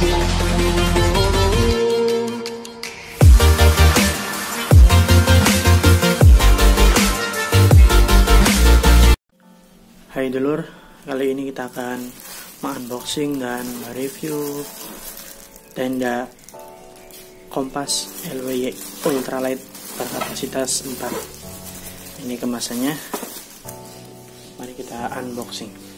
Hai dulur, kali ini kita akan unboxing dan review tenda kompas LWY ultralight berkapasitas 4. Ini kemasannya, mari kita unboxing.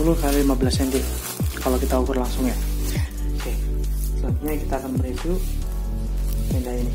Kali 15 cm kalau kita ukur langsung ya. Oke, selanjutnya kita akan mereview tenda ini.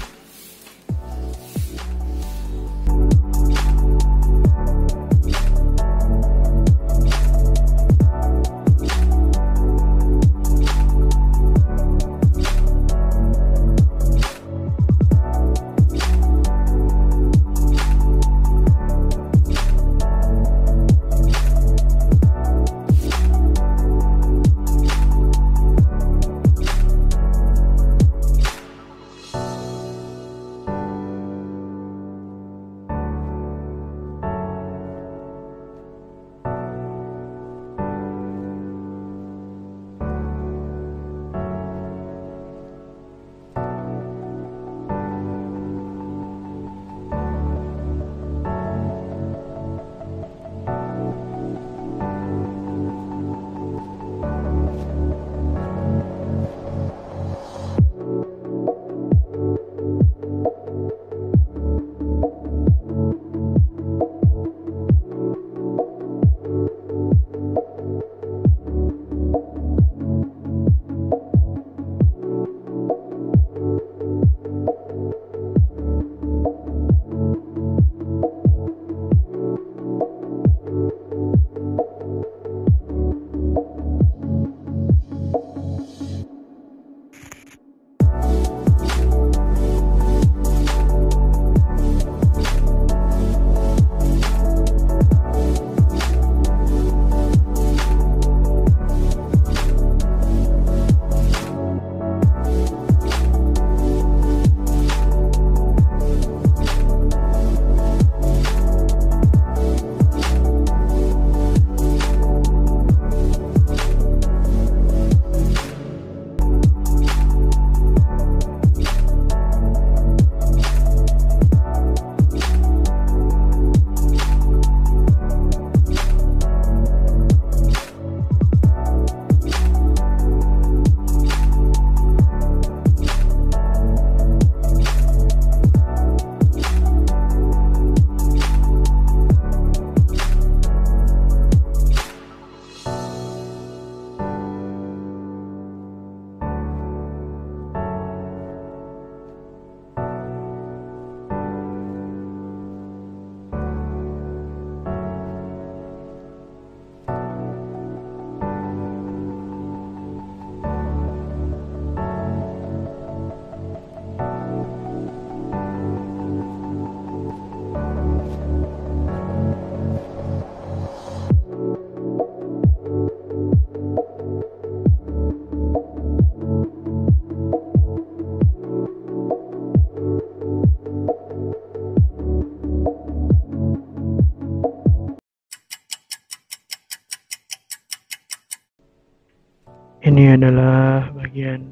Ini adalah bagian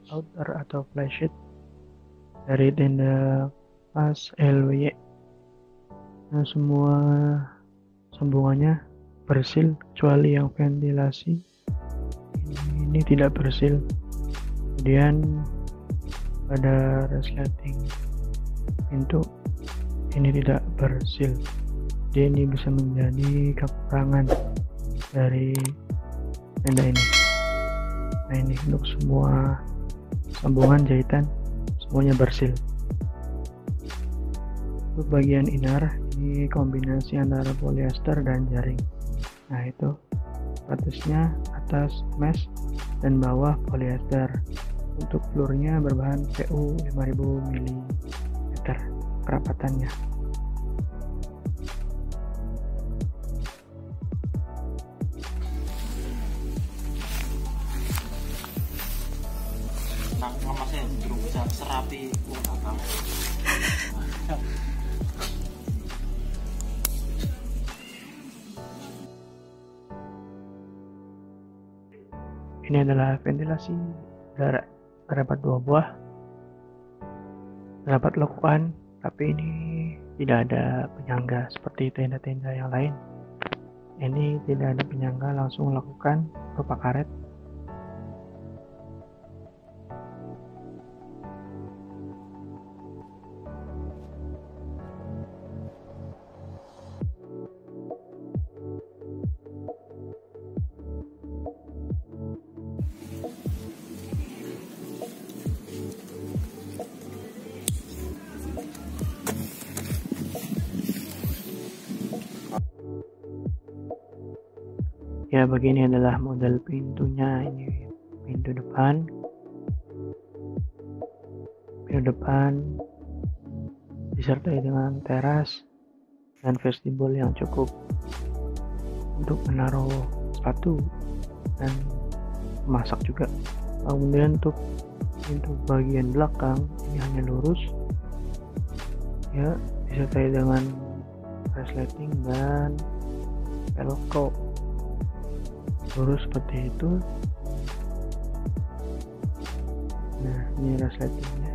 outer atau flysheet dari tenda pas LWY. Nah, semua sambungannya bersil kecuali yang ventilasi ini tidak bersil. Kemudian pada resleting pintu ini tidak bersil, jadi ini bisa menjadi kekurangan dari tenda ini. Nah, ini untuk semua sambungan jahitan semuanya bersil. Untuk bagian inner Ini kombinasi antara polyester dan jaring. Nah itu batasnya atas mesh dan bawah polyester. Untuk floornya berbahan PU 5000 mm kerapatannya. Ngemasnya belum bisa serapi belakang. Ini adalah ventilasi udara, terdapat 2 buah, terdapat lekukan, tapi ini tidak ada penyangga seperti tenda-tenda yang lain. Ini tidak ada penyangga, langsung lakukan berupa karet. Ya, begini adalah model pintunya. Ini pintu depan. Pintu depan disertai dengan teras dan vestibul yang cukup untuk menaruh sepatu dan masak juga. Kemudian untuk pintu bagian belakang ini hanya lurus, ya, disertai dengan resleting dan velcro. Lurus seperti itu. Nah, ini resletingnya.